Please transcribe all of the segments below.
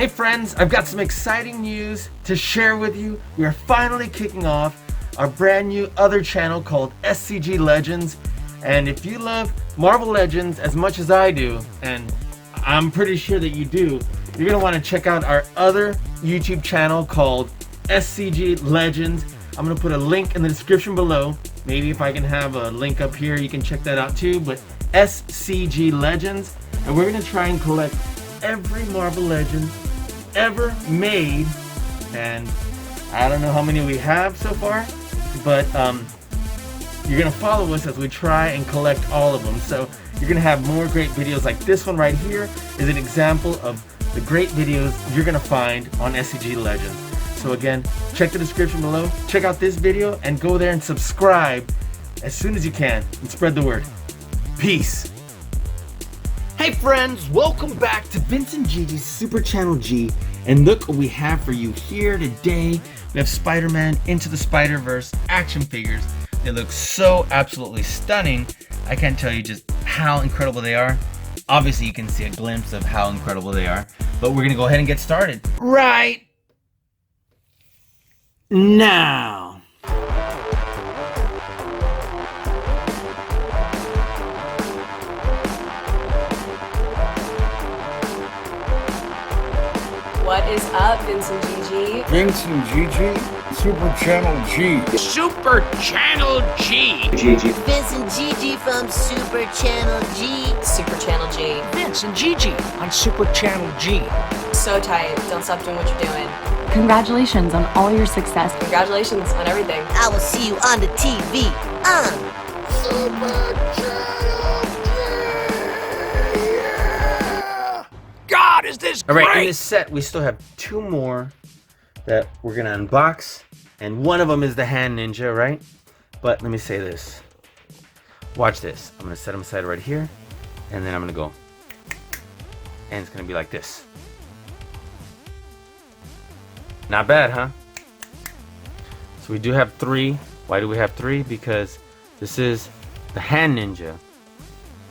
Hey friends, I've got some exciting news to share with you. We are finally kicking off our brand new other channel called SCG Legends. And if you love Marvel Legends as much as I do, and I'm pretty sure that you do, you're gonna want to check out our other YouTube channel called SCG Legends. I'm gonna put a link in the description below. Maybe if I can have a link up here, you can check that out too. But SCG Legends, and we're gonna try and collect every Marvel Legend ever made, and I don't know how many we have so far, but you're gonna follow us as we try and collect all of them. So you're gonna have more great videos like this one right here is an example of the great videos you're gonna find on SCG Legends. So again, check the description below, check out this video, and go there and subscribe as soon as you can and spread the word. Peace. Hey friends, welcome back to Vincent Gigi's Super Channel G, and look what we have for you here today. We have Spider-Man Into the Spider-Verse action figures. They look so absolutely stunning. I can't tell you just how incredible they are. Obviously you can see a glimpse of how incredible they are, but we're gonna go ahead and get started right now. What is up, Vincent Gigi? Vincent Gigi, Super Channel G. Super Channel G. Gigi. Vincent Gigi from Super Channel G. Super Channel G. Vince and Gigi on Super Channel G. So tight. Don't stop doing what you're doing. Congratulations on all your success. Congratulations on everything. I will see you on the TV. Super Channel G. Yeah. God, is this All right, great? in this set, we still have two more that we're gonna unbox, and one of them is the hand ninja, right? But let me say this. Watch this. I'm gonna set them aside right here, and then I'm gonna go, and it's gonna be like this. Not bad, huh? So we do have three. Why do we have three? Because this is the hand ninja,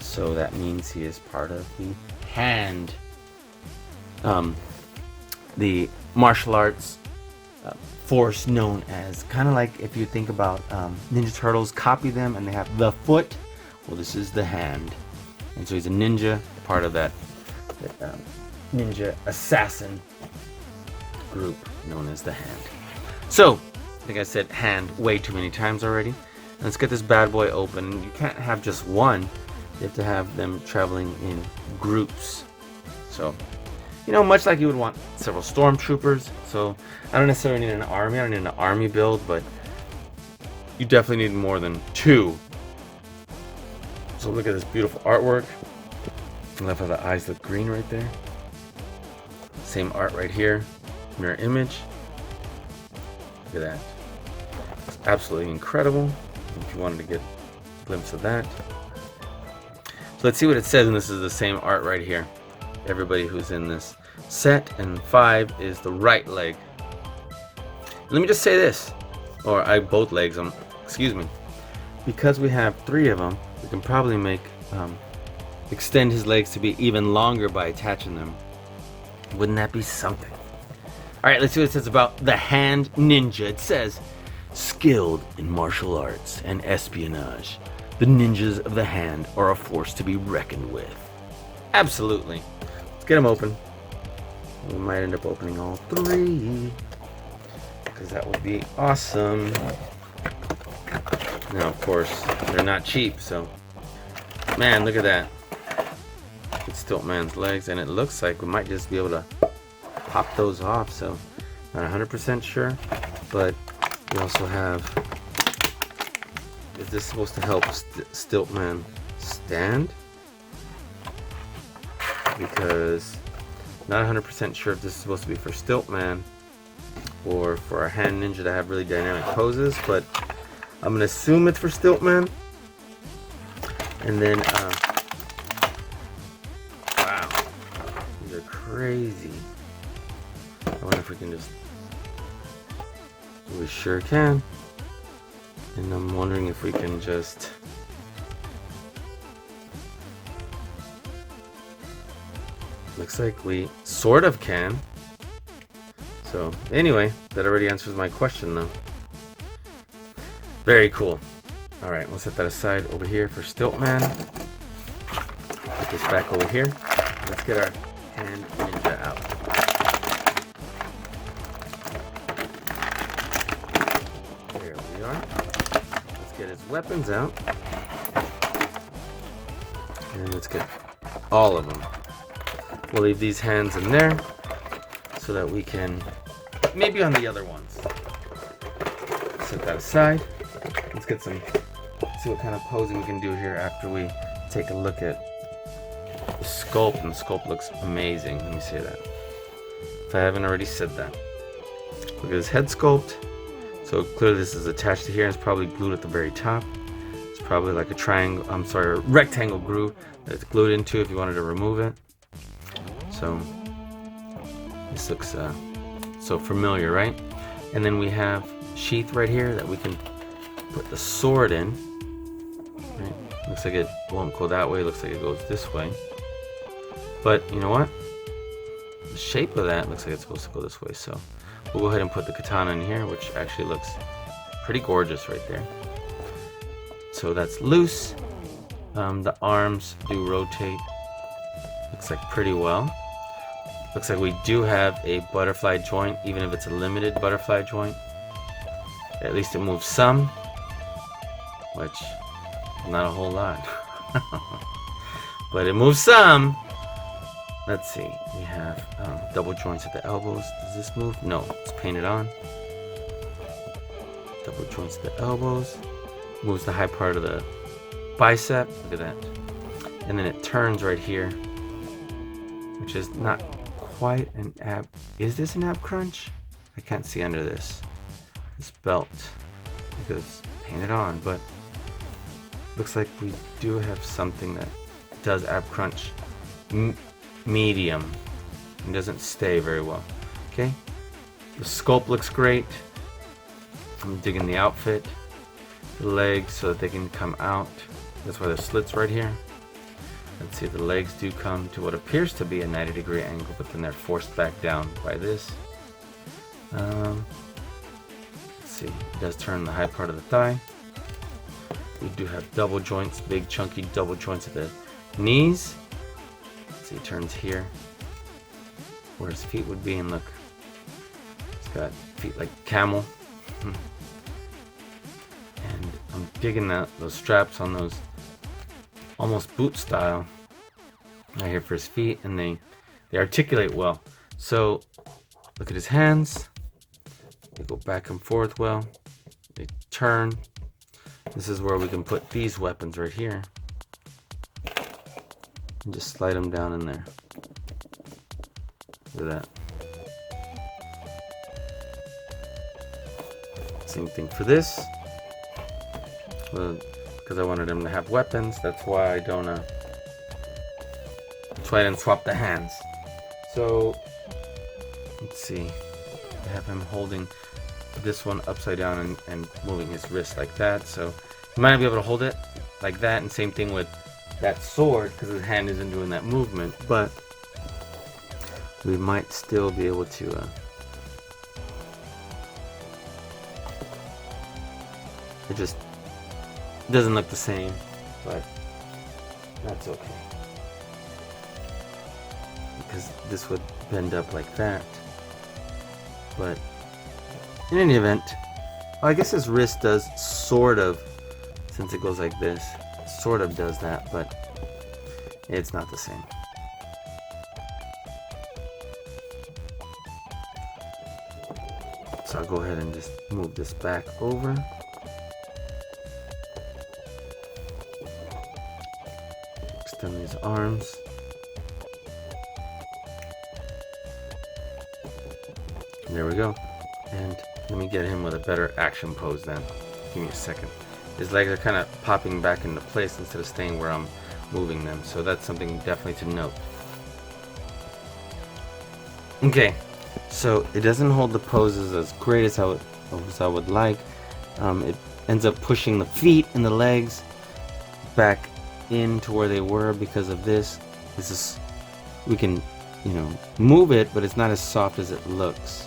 so that means he is part of the hand. The martial arts force known as, kind of like if you think about Ninja Turtles, copy them and they have the foot. Well, this is the hand, and so he's a ninja, part of that ninja assassin group known as the hand. So I think I said hand way too many times already. Let's get this bad boy open. You can't have just one, you have to have them traveling in groups. So, you know, much like you would want several stormtroopers. So I don't necessarily need an army. I don't need an army build, but you definitely need more than two. So look at this beautiful artwork. I love how the eyes look green right there. Same art right here. Mirror image. Look at that. It's absolutely incredible. If you wanted to get a glimpse of that. So let's see what it says, and this is the same art right here. Everybody who's in this set, and 5 is the right leg. Let me just say this, or both legs, excuse me. Because we have 3 of them, we can probably make extend his legs to be even longer by attaching them. Wouldn't that be something? All right, let's see what it says about the hand ninja. It says, skilled in martial arts and espionage, the ninjas of the hand are a force to be reckoned with. Absolutely. Let's get them open. We might end up opening all 3, because that would be awesome. Now, of course, they're not cheap, so man, look at that. It's STILT Man's legs, and it looks like we might just be able to pop those off. So not 100% sure, but we also have, is this supposed to help STILT Man stand? Because not 100% sure if this is supposed to be for STILT Man or for our hand ninja to have really dynamic poses, but I'm gonna assume it's for STILT Man. And then wow, these are crazy. I wonder if we can just, we sure can. And I'm wondering if we can just, looks like we sort of can. So anyway, that already answers my question though. Very cool. All right, we'll set that aside over here for STILT Man. Put this back over here. Let's get our hand ninja out. There we are. Let's get his weapons out. And let's get all of them. We'll leave these hands in there so that we can, maybe on the other ones. Set that aside. Let's get some, see what kind of posing we can do here after we take a look at the sculpt. And the sculpt looks amazing. Let me say that, if I haven't already said that. Look at his head sculpt. So clearly this is attached to here, and it's probably glued at the very top. It's probably like a triangle, I'm sorry, a rectangle groove that it's glued into if you wanted to remove it. So this looks so familiar, right? And then we have sheath right here that we can put the sword in. Right? Looks like it won't go that way. Looks like it goes this way. But you know what? The shape of that looks like it's supposed to go this way. So we'll go ahead and put the katana in here, which actually looks pretty gorgeous right there. So that's loose. The arms do rotate. Looks like pretty well. Looks like we do have a butterfly joint, even if it's a limited butterfly joint. At least it moves some, which not a whole lot. But it moves some. Let's see, we have double joints at the elbows. Does this move? No, it's painted on. Double joints at the elbows. Moves the high part of the bicep. Look at that. And then it turns right here, which is not quite an ab. Is this an ab crunch? I can't see under this belt because it's painted on, but looks like we do have something that does ab crunch medium and doesn't stay very well. Okay, the sculpt looks great. I'm digging the outfit, the legs so that they can come out. That's why there's slits right here. Let's see if the legs do come to what appears to be a 90-degree angle, but then they're forced back down by this. Let's see, it does turn the high part of the thigh. We do have double joints, big chunky double joints at the knees. Let's see, it turns here where his feet would be, and look, he's got feet like camel. And I'm digging those straps on those almost boot style right here for his feet, and they articulate well. So look at his hands, they go back and forth well, they turn. This is where we can put these weapons right here and just slide them down in there. Look at that. Same thing for this. Well, because I wanted him to have weapons, that's why I don't that's why I didn't swap the hands. So let's see, I have him holding this one upside down and moving his wrist like that, so he might not be able to hold it like that. And same thing with that sword because his hand isn't doing that movement, but we might still be able to it just doesn't look the same, but that's okay because this would bend up like that. But in any event, I guess his wrist does sort of, since it goes like this, sort of does that, but it's not the same. So I'll go ahead and just move this back over. Extend these arms. There we go. And let me get him with a better action pose then. Give me a second. His legs are kind of popping back into place instead of staying where I'm moving them. So that's something definitely to note. Okay, so it doesn't hold the poses as great as I would like. It ends up pushing the feet and the legs back into where they were because of this. This is, we can, move it, but it's not as soft as it looks.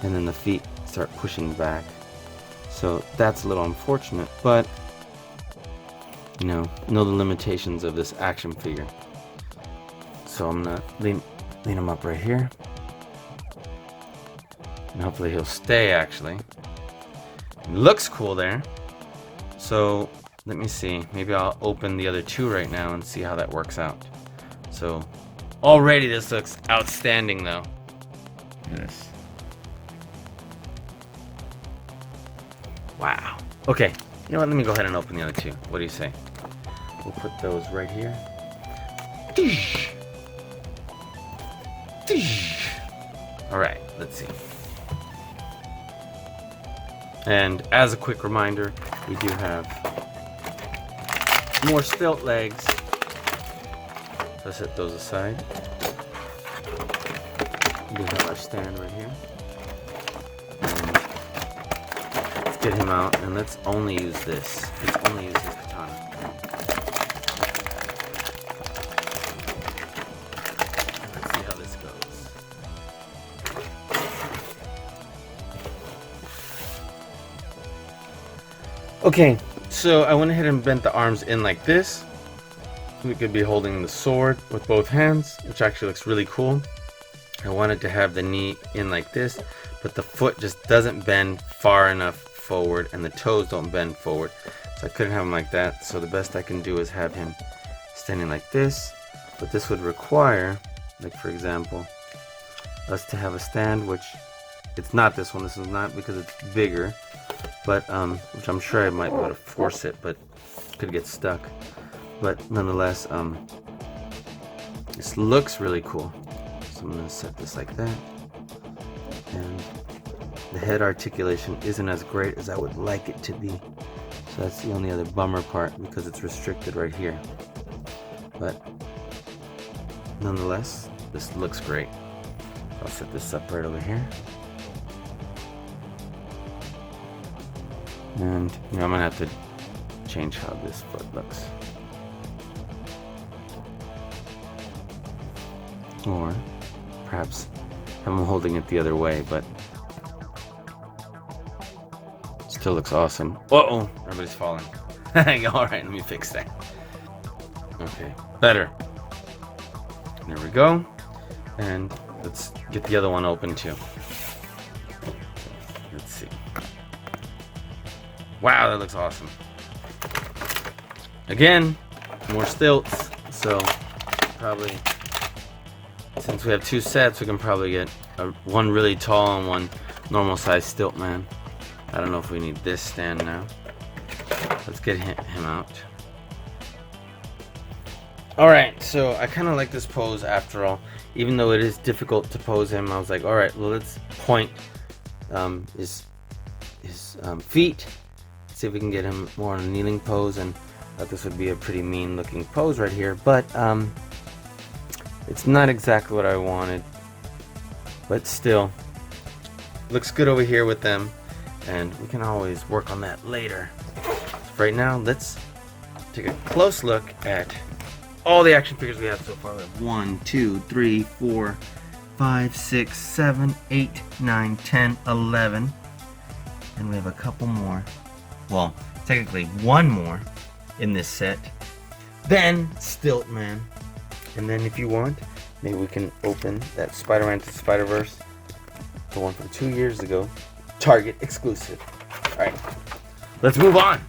and then the feet start pushing back. So that's a little unfortunate, but you know the limitations of this action figure. So I'm gonna lean him up right here, and hopefully he'll stay. Actually, it looks cool there. So let me see. Maybe I'll open the other two right now and see how that works out. So already this looks outstanding, though. Look at this. Wow. Okay. You know what? Let me go ahead and open the other two. What do you say? We'll put those right here. Alright, let's see. And as a quick reminder, we do have more stilt legs. So set those aside. We do have our stand right here. And let's get him out, and let's only use this. Let's only use this katana. Let's see how this goes. Okay, so I went ahead and bent the arms in like this. We could be holding the sword with both hands, which actually looks really cool. I wanted to have the knee in like this, but the foot just doesn't bend far enough forward and the toes don't bend forward. So I couldn't have him like that. So the best I can do is have him standing like this, but this would require, like for example, us to have a stand, which it's not this one. This is not, because it's bigger, but which I'm sure I might be able to force it, but could get stuck. But nonetheless, this looks really cool. So I'm gonna set this like that, and the head articulation isn't as great as I would like it to be. So that's the only other bummer part, because it's restricted right here. But nonetheless, this looks great. I'll set this up right over here. And you know, I'm gonna have to change how this foot looks. Or perhaps I'm holding it the other way, but still looks awesome. Uh-oh, everybody's falling. Alright, let me fix that. Okay, better. There we go. And let's get the other one open too. Let's see. Wow, that looks awesome. Again, more stilts. So probably, since we have two sets, we can probably get one really tall and one normal size stilt man. I don't know if we need this stand now. Let's get him out. Alright, so I kind of like this pose after all. Even though it is difficult to pose him, I was like, alright, well, let's point his feet. See if we can get him more in a kneeling pose, and I thought this would be a pretty mean looking pose right here, but it's not exactly what I wanted, but still looks good over here with them, and we can always work on that later. So right now, let's take a close look at all the action figures we have so far. We have 1, 2, 3, 4, 5, 6, 7, 8, 9, 10, 11, and we have a couple more. Well, technically one more in this set. Then Stilt Man. And then if you want, maybe we can open that Spider-Man to Spider-Verse, the one from 2 years ago, Target exclusive. Alright, let's move on.